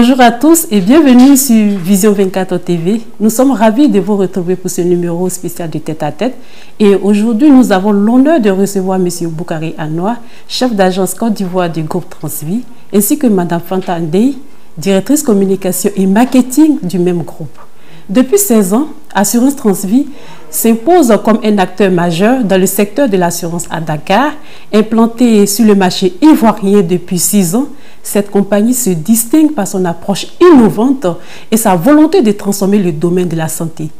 Bonjour à tous et bienvenue sur Vision 24 TV. Nous sommes ravis de vous retrouver pour ce numéro spécial de Tête à Tête. Et aujourd'hui, nous avons l'honneur de recevoir M. Boukari Anoa, chef d'agence Côte d'Ivoire du groupe Transvie, ainsi que Mme Fanta Ndei, directrice communication et marketing du même groupe. Depuis 16 ans, Assurance Transvie s'impose comme un acteur majeur dans le secteur de l'assurance à Dakar. Implantée sur le marché ivoirien depuis 6 ans, cette compagnie se distingue par son approche innovante et sa volonté de transformer le domaine de la santé.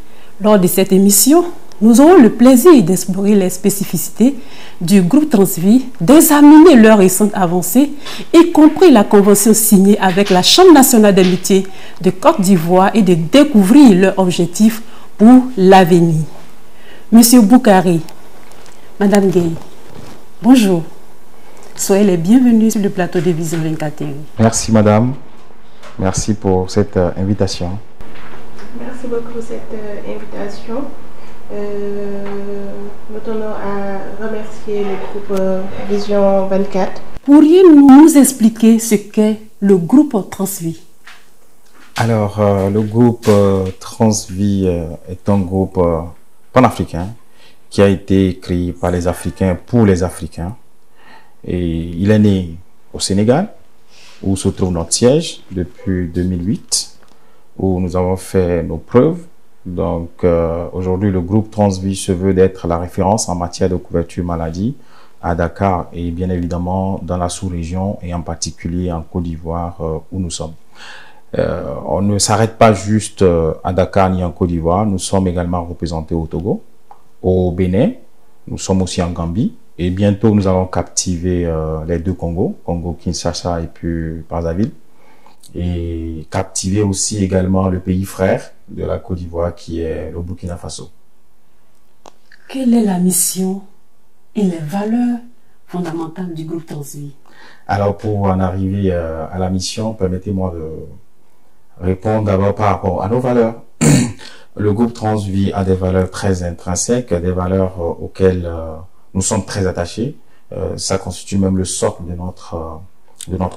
Lors de cette émission, nous aurons le plaisir d'explorer les spécificités du groupe Transvie, d'examiner leurs récentes avancées, y compris la convention signée avec la Chambre nationale des métiers de Côte d'Ivoire et de découvrir leurs objectifs pour l'avenir. Monsieur Boukari, Madame Gueye, bonjour. Soyez les bienvenus sur le plateau de Vision 24 TV. Merci Madame, merci pour cette invitation. Merci beaucoup pour cette invitation. Nous tenons à remercier le groupe Vision 24. Pourriez-vous nous expliquer ce qu'est le groupe Transvie? Alors, le groupe Transvie est un groupe panafricain qui a été créé par les Africains pour les Africains. Et il est né au Sénégal, où se trouve notre siège depuis 2008, où nous avons fait nos preuves. Donc, aujourd'hui, le groupe Transvie se veut d'être la référence en matière de couverture maladie à Dakar et bien évidemment dans la sous-région et en particulier en Côte d'Ivoire où nous sommes. On ne s'arrête pas juste à Dakar ni en Côte d'Ivoire, nous sommes également représentés au Togo, au Bénin, nous sommes aussi en Gambie et bientôt nous allons captiver les deux Congos, Congo-Kinshasa et puis Brazzaville, et captiver aussi également le pays frère de la Côte d'Ivoire qui est le Burkina Faso. Quelle est la mission et les valeurs fondamentales du groupe Transvie? Alors pour en arriver à la mission, permettez-moi de répondre d'abord par rapport à nos valeurs. Le groupe Transvie a des valeurs très intrinsèques, des valeurs auxquelles nous sommes très attachés. Ça constitue même le socle de notre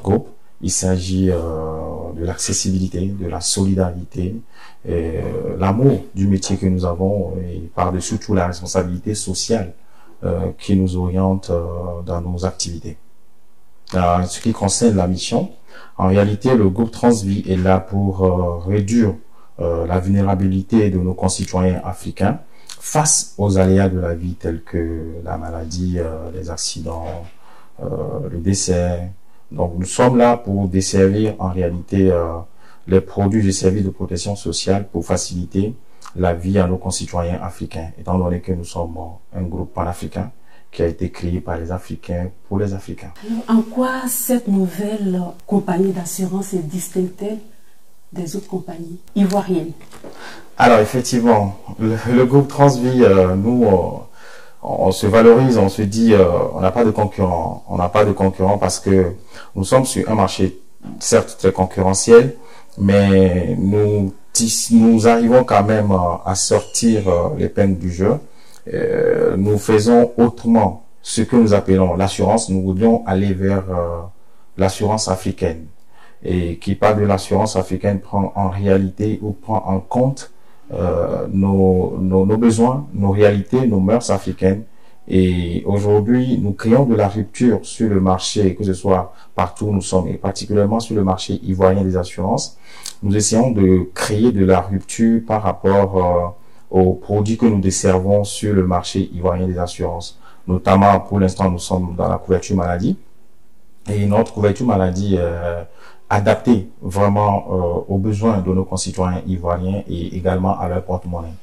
groupe. Il s'agit de l'accessibilité, de la solidarité, l'amour du métier que nous avons et par-dessus tout la responsabilité sociale qui nous oriente dans nos activités. En ce qui concerne la mission, en réalité, le groupe Transvie est là pour réduire la vulnérabilité de nos concitoyens africains face aux aléas de la vie tels que la maladie, les accidents, le décès. Donc, nous sommes là pour desservir en réalité les produits et services de protection sociale pour faciliter la vie à nos concitoyens africains, étant donné que nous sommes un groupe panafricain qui a été créé par les Africains pour les Africains. En quoi cette nouvelle compagnie d'assurance est distincte des autres compagnies ivoiriennes? Alors effectivement, le groupe Transvie, nous, on se valorise, on se dit, on n'a pas de concurrent. On n'a pas de concurrent parce que nous sommes sur un marché certes très concurrentiel, mais nous arrivons quand même à sortir l'épingle du jeu. Nous faisons autrement ce que nous appelons l'assurance. Nous voudrions aller vers l'assurance africaine. Et qui parle de l'assurance africaine prend en réalité ou prend en compte nos besoins, nos réalités, nos mœurs africaines. Et aujourd'hui, nous créons de la rupture sur le marché, que ce soit partout où nous sommes, et particulièrement sur le marché ivoirien des assurances. Nous essayons de créer de la rupture par rapport aux produits que nous desservons sur le marché ivoirien des assurances. Notamment, pour l'instant, nous sommes dans la couverture maladie. Et notre couverture maladie adaptée vraiment aux besoins de nos concitoyens ivoiriens et également à leur porte-monnaie.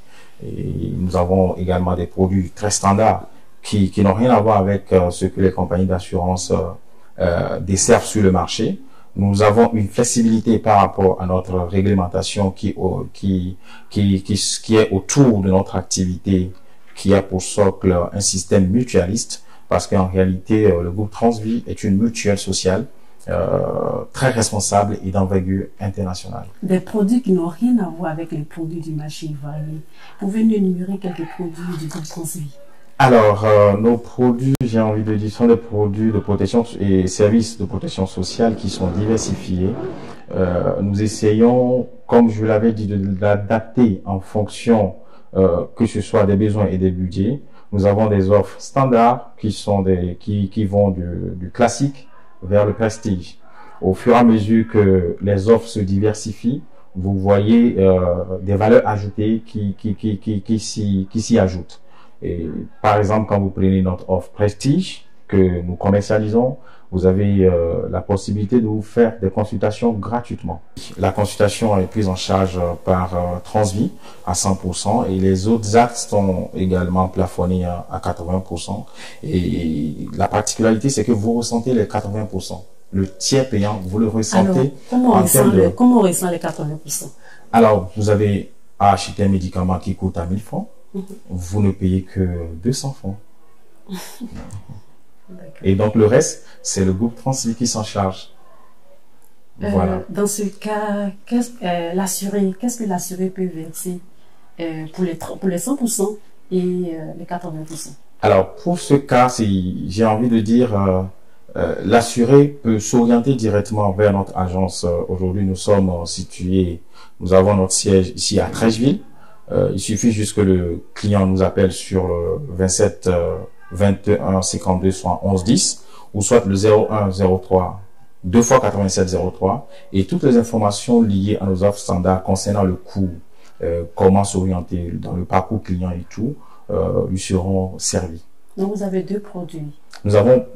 Et nous avons également des produits très standards qui n'ont rien à voir avec ce que les compagnies d'assurance desservent sur le marché. Nous avons une flexibilité par rapport à notre réglementation qui est autour de notre activité, qui a pour socle un système mutualiste, parce qu'en réalité, le groupe Transvie est une mutuelle sociale très responsable et d'envergure internationale. Des produits qui n'ont rien à voir avec les produits du marché ivoirien. Pouvez-vous énumérer quelques produits du groupe Transvie? Alors, nos produits, j'ai envie de dire, sont des produits de protection et services de protection sociale qui sont diversifiés Nous essayons, comme je l'avais dit, de l'adapter en fonction que ce soit des besoins et des budgets. Nous avons des offres standards qui vont du classique vers le prestige. Au fur et à mesure que les offres se diversifient, vous voyez des valeurs ajoutées qui s'y ajoutent. Et par exemple, quand vous prenez notre offre prestige que nous commercialisons, vous avez la possibilité de vous faire des consultations gratuitement. La consultation est prise en charge par Transvie à 100% et les autres actes sont également plafonnés à 80%. Et la particularité, c'est que vous ressentez les 80%. Le tiers payant, vous le ressentez. Alors, comment on ressent les 80%? Alors, vous avez à acheter un médicament qui coûte à 1000 francs. Vous ne payez que 200 francs. Et donc, le reste, c'est le groupe Transvie qui s'en charge. Voilà. Dans ce cas, qu'est-ce que l'assuré peut verser pour les 100% et les 80%? Alors, pour ce cas, j'ai envie de dire, l'assuré peut s'orienter directement vers notre agence. Aujourd'hui, nous avons notre siège ici à Trècheville. Il suffit juste que le client nous appelle sur le 27 21 52 soit 11 10 ou soit le 01 03 2 fois 87 03 et toutes les informations liées à nos offres standards concernant le coût, comment s'orienter dans le parcours client et tout, lui seront servis. Donc vous avez deux produits. Nous avons,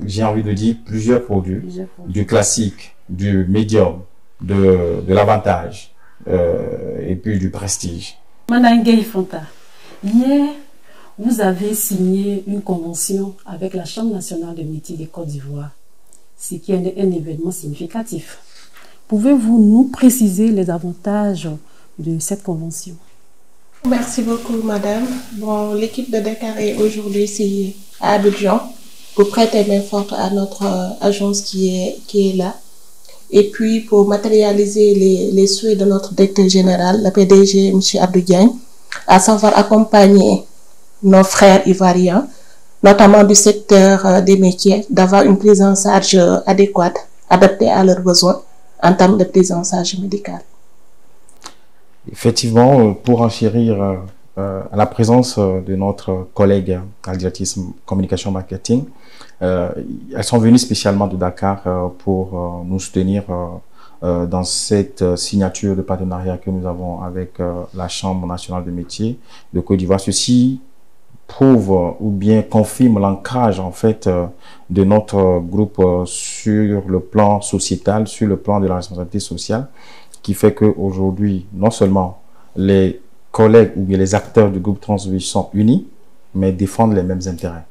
j'ai envie de dire, plusieurs produits. Du classique, du médium, de l'avantage et puis du prestige. Madame Gueye Fanta, hier, vous avez signé une convention avec la Chambre nationale de métiers de Côte d'Ivoire, ce qui est un événement significatif. Pouvez-vous nous préciser les avantages de cette convention? Merci beaucoup, madame. Bon, l'équipe de Dakar est aujourd'hui ici à Abidjan pour prêter main forte à notre agence qui est là. Et puis, pour matérialiser les souhaits de notre directeur général, le PDG, M. Abdou Diagne, à savoir accompagner nos frères ivoiriens, notamment du secteur des métiers, d'avoir une prise en charge adéquate, adaptée à leurs besoins en termes de prise en charge médicale. Effectivement, pour enchérir à la présence de notre collègue à la directrice communication marketing, elles sont venues spécialement de Dakar pour nous soutenir dans cette signature de partenariat que nous avons avec la Chambre nationale de métiers de Côte d'Ivoire. Ceci prouve ou bien confirme l'ancrage en fait de notre groupe sur le plan sociétal, sur le plan de la responsabilité sociale, qui fait qu'aujourd'hui, non seulement les collègues ou bien les acteurs du groupe Transvie sont unis, mais défendent les mêmes intérêts.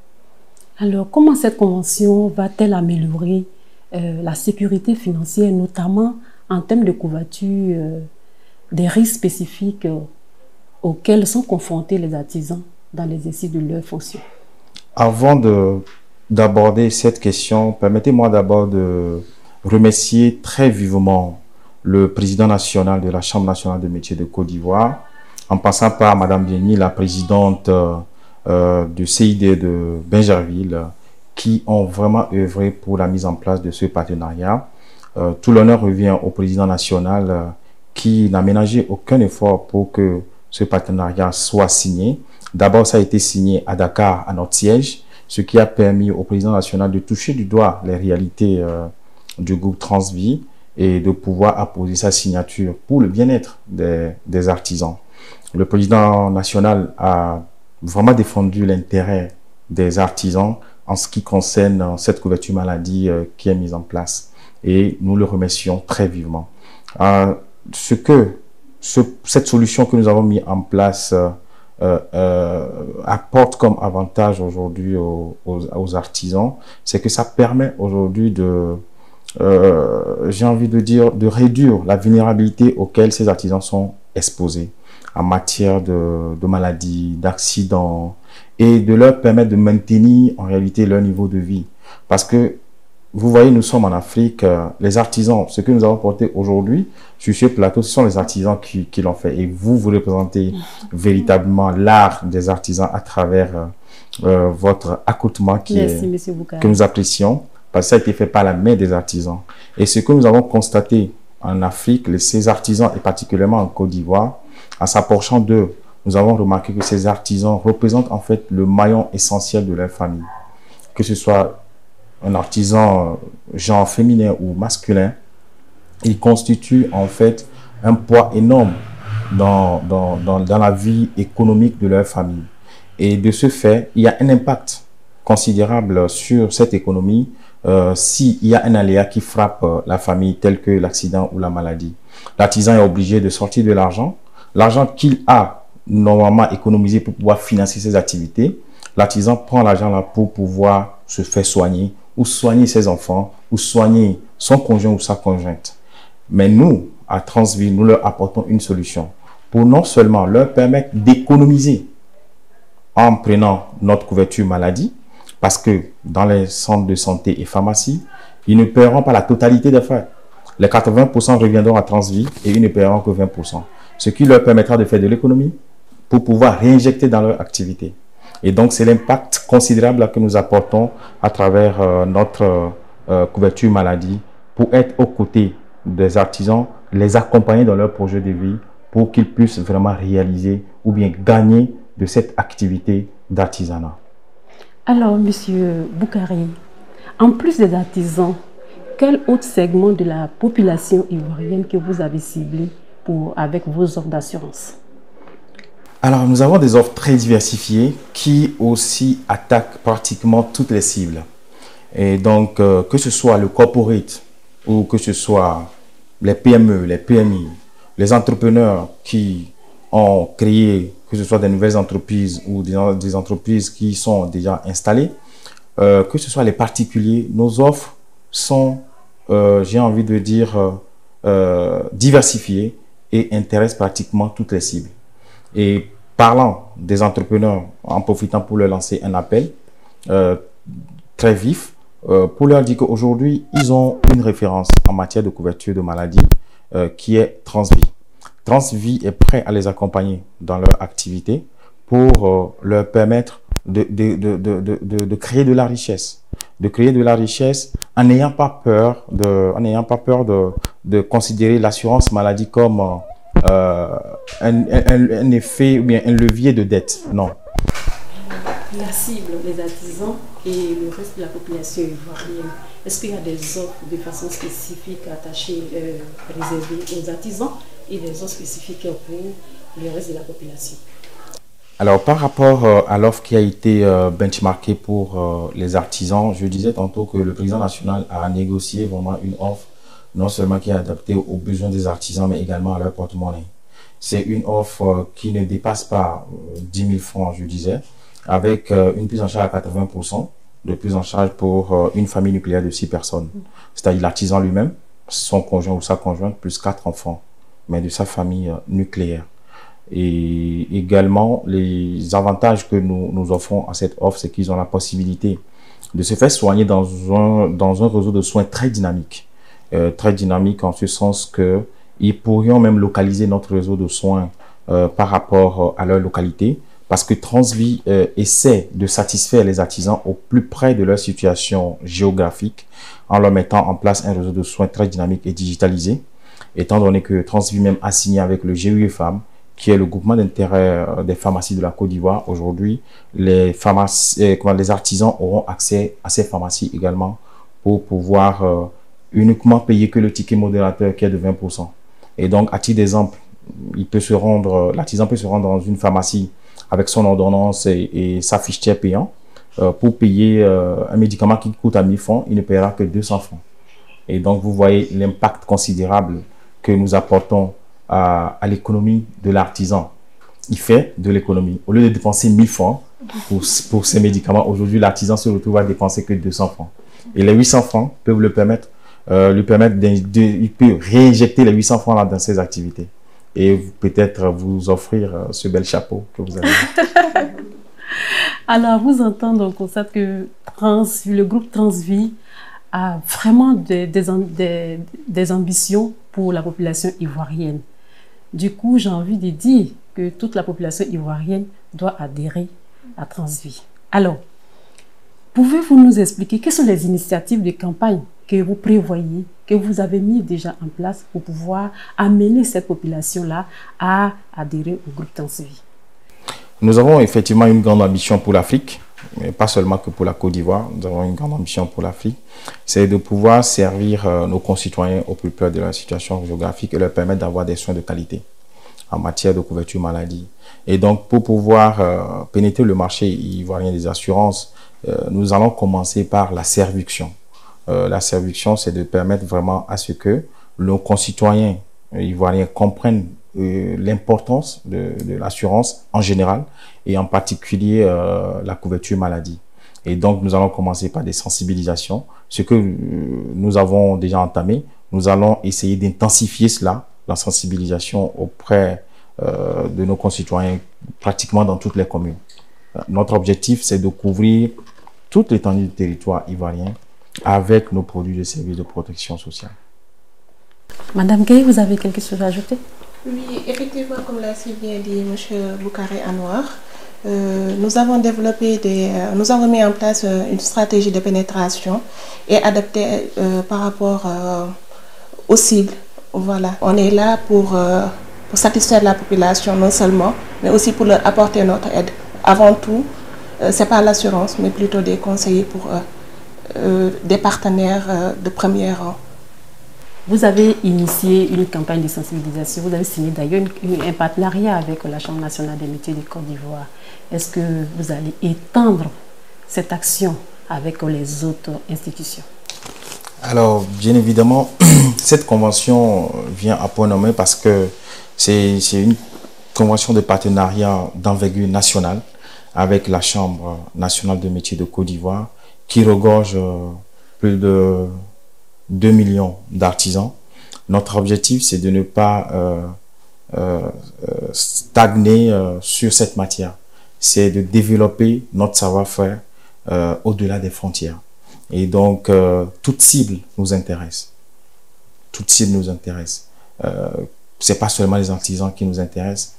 Alors, comment cette convention va-t-elle améliorer la sécurité financière, notamment en termes de couverture des risques spécifiques auxquels sont confrontés les artisans dans l'exercice de leurs fonctions? Avant d'aborder cette question, permettez-moi d'abord de remercier très vivement le président national de la Chambre nationale de métiers de Côte d'Ivoire, en passant par Madame Bieni, la présidente du CID de Bingerville, qui ont vraiment œuvré pour la mise en place de ce partenariat. Tout l'honneur revient au président national qui n'a ménagé aucun effort pour que ce partenariat soit signé. D'abord, ça a été signé à Dakar, à notre siège, ce qui a permis au président national de toucher du doigt les réalités du groupe Transvie et de pouvoir apposer sa signature pour le bien-être des artisans. Le président national a vraiment défendu l'intérêt des artisans en ce qui concerne cette couverture maladie qui est mise en place. Et nous le remercions très vivement. Cette solution que nous avons mise en place apporte comme avantage aujourd'hui aux artisans, c'est que ça permet aujourd'hui j'ai envie de dire, de réduire la vulnérabilité auquel ces artisans sont exposés en matière de maladies, d'accidents, et de leur permettre de maintenir en réalité leur niveau de vie. Parce que, vous voyez, nous sommes en Afrique, les artisans, ce que nous avons porté aujourd'hui sur ce plateau, ce sont les artisans qui l'ont fait. Et vous représentez véritablement l'art des artisans à travers votre accoutrement que nous apprécions, parce que ça a été fait par la main des artisans. Et ce que nous avons constaté en Afrique, ces artisans, et particulièrement en Côte d'Ivoire, en s'approchant d'eux, nous avons remarqué que ces artisans représentent en fait le maillon essentiel de leur famille. Que ce soit un artisan genre féminin ou masculin, il constitue en fait un poids énorme dans la vie économique de leur famille. Et de ce fait, il y a un impact considérable sur cette économie s'il y a un aléa qui frappe la famille tel que l'accident ou la maladie. L'artisan est obligé de sortir de l'argent qu'il a normalement économisé pour pouvoir financer ses activités. L'artisan prend l'argent là pour pouvoir se faire soigner ou soigner ses enfants ou soigner son conjoint ou sa conjointe. Mais nous, à Transvie, nous leur apportons une solution pour non seulement leur permettre d'économiser en prenant notre couverture maladie, parce que dans les centres de santé et pharmacies, ils ne paieront pas la totalité des frais. Les 80% reviendront à Transvie et ils ne paieront que 20%. Ce qui leur permettra de faire de l'économie pour pouvoir réinjecter dans leur activité. Et donc, c'est l'impact considérable que nous apportons à travers notre couverture maladie pour être aux côtés des artisans, les accompagner dans leur projet de vie pour qu'ils puissent vraiment réaliser ou bien gagner de cette activité d'artisanat. Alors, Monsieur Boukari, en plus des artisans, quel autre segment de la population ivoirienne que vous avez ciblé avec vos offres d'assurance? Alors, nous avons des offres très diversifiées qui aussi attaquent pratiquement toutes les cibles. Et donc, que ce soit le corporate ou que ce soit les PME, les PMI, les entrepreneurs qui ont créé, que ce soit des nouvelles entreprises ou des entreprises qui sont déjà installées, que ce soit les particuliers, nos offres sont, j'ai envie de dire, diversifiées et intéressent pratiquement toutes les cibles. Et parlant des entrepreneurs, en profitant pour leur lancer un appel très vif, pour leur dire qu'aujourd'hui, ils ont une référence en matière de couverture de maladie qui est Transvie. Transvie est prêt à les accompagner dans leur activité pour leur permettre de créer de la richesse. De créer de la richesse en n'ayant pas peur de considérer l'assurance maladie comme un effet ou bien un levier de dette. Non. La cible, les artisans et le reste de la population ivoirienne, est-ce qu'il y a des offres de façon spécifique attachées, réservées aux artisans et des offres spécifiques pour le reste de la population? Alors, par rapport à l'offre qui a été benchmarkée pour les artisans, je disais tantôt que le président national a négocié vraiment une offre non seulement qui est adaptée aux besoins des artisans, mais également à leur porte-monnaie. C'est une offre qui ne dépasse pas 10 000 francs, je disais, avec une prise en charge à 80% de prise en charge pour une famille nucléaire de 6 personnes. C'est-à-dire l'artisan lui-même, son conjoint ou sa conjointe, plus 4 enfants, mais de sa famille nucléaire. Et également, les avantages que nous offrons à cette offre, c'est qu'ils ont la possibilité de se faire soigner dans un réseau de soins très dynamique. Très dynamique en ce sens qu'ils pourrions même localiser notre réseau de soins par rapport à leur localité, parce que Transvie essaie de satisfaire les artisans au plus près de leur situation géographique en leur mettant en place un réseau de soins très dynamique et digitalisé, étant donné que Transvie même a signé avec le GUE Femmes, qui est le groupement d'intérêt des pharmacies de la Côte d'Ivoire. Aujourd'hui, les artisans auront accès à ces pharmacies également pour pouvoir uniquement payer que le ticket modérateur qui est de 20%. Et donc, à titre d'exemple, l'artisan peut se rendre dans une pharmacie avec son ordonnance et sa fiche payant pour payer un médicament qui coûte à 1000 francs, il ne paiera que 200 francs. Et donc, vous voyez l'impact considérable que nous apportons à l'économie de l'artisan. Il fait de l'économie. Au lieu de dépenser 1000 francs pour ces médicaments, aujourd'hui, l'artisan se retrouve à dépenser que 200 francs. Et les 800 francs peuvent lui permettre il peut réinjecter les 800 francs là dans ses activités. Et peut-être vous offrir ce bel chapeau que vous avez. Alors, vous entendez, on constate que le groupe Transvie a vraiment des ambitions pour la population ivoirienne. Du coup, j'ai envie de dire que toute la population ivoirienne doit adhérer à Transvie. Alors, pouvez-vous nous expliquer quelles sont les initiatives de campagne que vous prévoyez, que vous avez mis déjà en place pour pouvoir amener cette population-là à adhérer au groupe Transvie? Nous avons effectivement une grande ambition pour l'Afrique, mais pas seulement que pour la Côte d'Ivoire. Nous avons une grande ambition pour l'Afrique. C'est de pouvoir servir nos concitoyens au plus près de la situation géographique et leur permettre d'avoir des soins de qualité en matière de couverture maladie. Et donc, pour pouvoir pénétrer le marché ivoirien des assurances, nous allons commencer par la serviction. La serviction, c'est de permettre vraiment à ce que nos concitoyens ivoiriens comprennent l'importance de l'assurance en général et en particulier la couverture maladie. Et donc, nous allons commencer par des sensibilisations. Ce que nous avons déjà entamé, nous allons essayer d'intensifier cela, la sensibilisation auprès de nos concitoyens pratiquement dans toutes les communes. Notre objectif, c'est de couvrir toute l'étendue du territoire ivoirien avec nos produits de services de protection sociale. Madame Gueye, vous avez quelque chose à ajouter? Oui, effectivement, comme l'a si bien dit M. Boukari Anouar, nous avons mis en place une stratégie de pénétration et adaptée par rapport aux cibles. Voilà, on est là pour satisfaire la population non seulement, mais aussi pour leur apporter notre aide. Avant tout, c'est pas l'assurance, mais plutôt des conseillers pour des partenaires de premier rang. Vous avez initié une campagne de sensibilisation. Vous avez signé d'ailleurs un partenariat avec la Chambre nationale des métiers de Côte d'Ivoire. Est-ce que vous allez étendre cette action avec les autres institutions? Alors, bien évidemment, cette convention vient à point nommé parce que c'est une convention de partenariat d'envergure nationale avec la Chambre nationale des métiers de Côte d'Ivoire qui regorge plus de 2 millions d'artisans. Notre objectif, c'est de ne pas stagner sur cette matière. C'est de développer notre savoir-faire au-delà des frontières. Et donc, toute cible nous intéresse. Toute cible nous intéresse. Ce n'est pas seulement les artisans qui nous intéressent.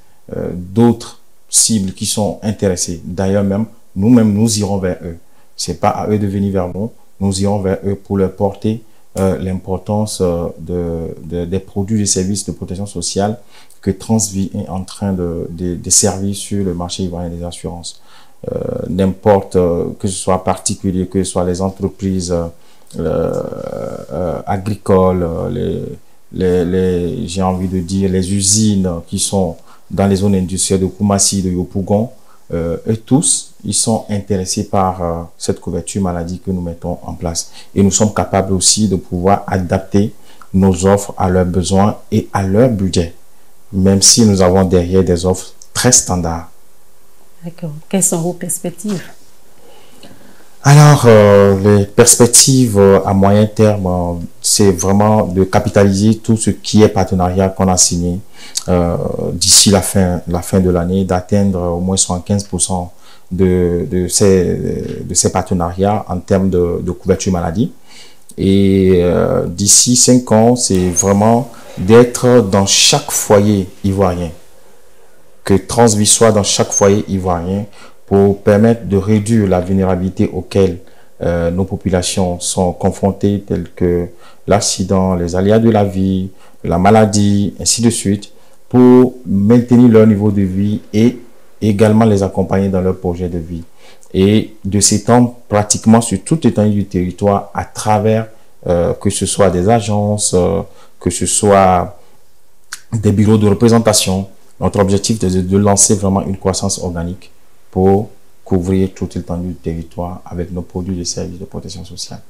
D'autres cibles qui sont intéressées. D'ailleurs, même, nous-mêmes, nous irons vers eux. Ce n'est pas à eux de venir vers nous. Nous irons vers eux pour leur porter l'importance des produits et services de protection sociale que Transvie est en train de servir sur le marché ivoirien des assurances. N'importe que ce soit particulier, que ce soit les entreprises agricoles, j'ai envie de dire les usines qui sont dans les zones industrielles de Koumassi, de Yopougon, eux tous, ils sont intéressés par cette couverture maladie que nous mettons en place. Et nous sommes capables aussi de pouvoir adapter nos offres à leurs besoins et à leur budget, même si nous avons derrière des offres très standards. D'accord. Quelles sont vos perspectives? Alors, les perspectives à moyen terme, c'est vraiment de capitaliser tout ce qui est partenariat qu'on a signé d'ici la fin de l'année, d'atteindre au moins 75% de ces partenariats en termes de couverture maladie. Et d'ici 5 ans, c'est vraiment d'être dans chaque foyer ivoirien, que Transvie soit dans chaque foyer ivoirien pour permettre de réduire la vulnérabilité auquel nos populations sont confrontées, telles que l'accident, les aléas de la vie, la maladie, ainsi de suite, pour maintenir leur niveau de vie et également les accompagner dans leur projet de vie. Et de s'étendre pratiquement sur toute l'étendue du territoire à travers que ce soit des agences, que ce soit des bureaux de représentation. Notre objectif est de lancer vraiment une croissance organique pour couvrir toute l'étendue du territoire avec nos produits et services de protection sociale.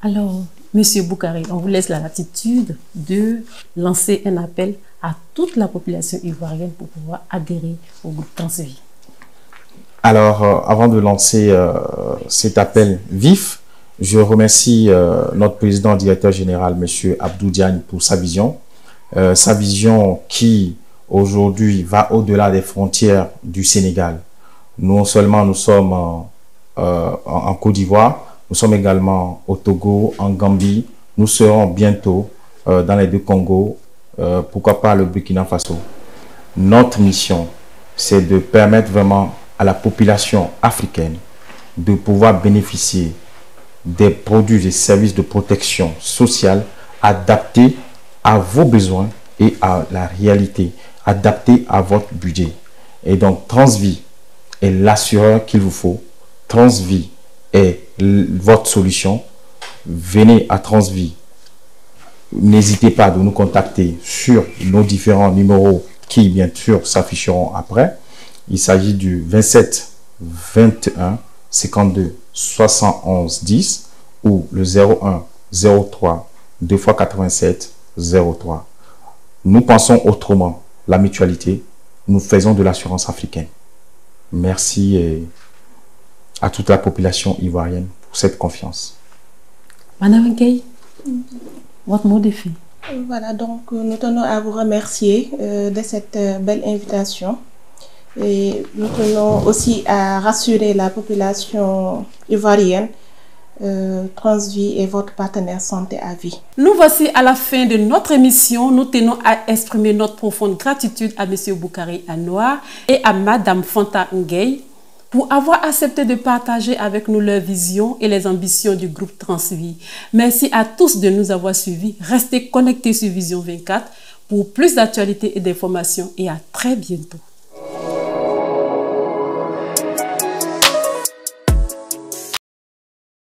Alors, Monsieur Boukari, on vous laisse la latitude de lancer un appel à toute la population ivoirienne pour pouvoir adhérer au groupe Transvie. Alors, avant de lancer cet appel vif, je remercie notre président directeur général, Monsieur Abdou Diagne, pour sa vision qui aujourd'hui va au-delà des frontières du Sénégal. Non seulement nous sommes en Côte d'Ivoire, nous sommes également au Togo, en Gambie. Nous serons bientôt dans les deux Congos, pourquoi pas le Burkina Faso. Notre mission, c'est de permettre vraiment à la population africaine de pouvoir bénéficier des produits et services de protection sociale adaptés à vos besoins et à la réalité, adaptés à votre budget. Et donc, Transvie est l'assureur qu'il vous faut. Transvie est votre solution. Venez à Transvie. N'hésitez pas de nous contacter sur nos différents numéros qui, bien sûr, s'afficheront après. Il s'agit du 27 21 52 71 10 ou le 01 03 2 x 87 03. Nous pensons autrement la mutualité. Nous faisons de l'assurance africaine. Merci à toute la population ivoirienne pour cette confiance. Madame Gueye, votre mot de fin. Voilà, donc nous tenons à vous remercier de cette belle invitation. Et nous tenons aussi à rassurer la population ivoirienne. Transvie est votre partenaire santé à vie. Nous voici à la fin de notre émission. Nous tenons à exprimer notre profonde gratitude à M. Boukari Anouar et à Mme Fanta Ngueye pour avoir accepté de partager avec nous leur vision et les ambitions du groupe Transvie. Merci à tous de nous avoir suivis. Restez connectés sur Vision 24 pour plus d'actualités et d'informations et à très bientôt.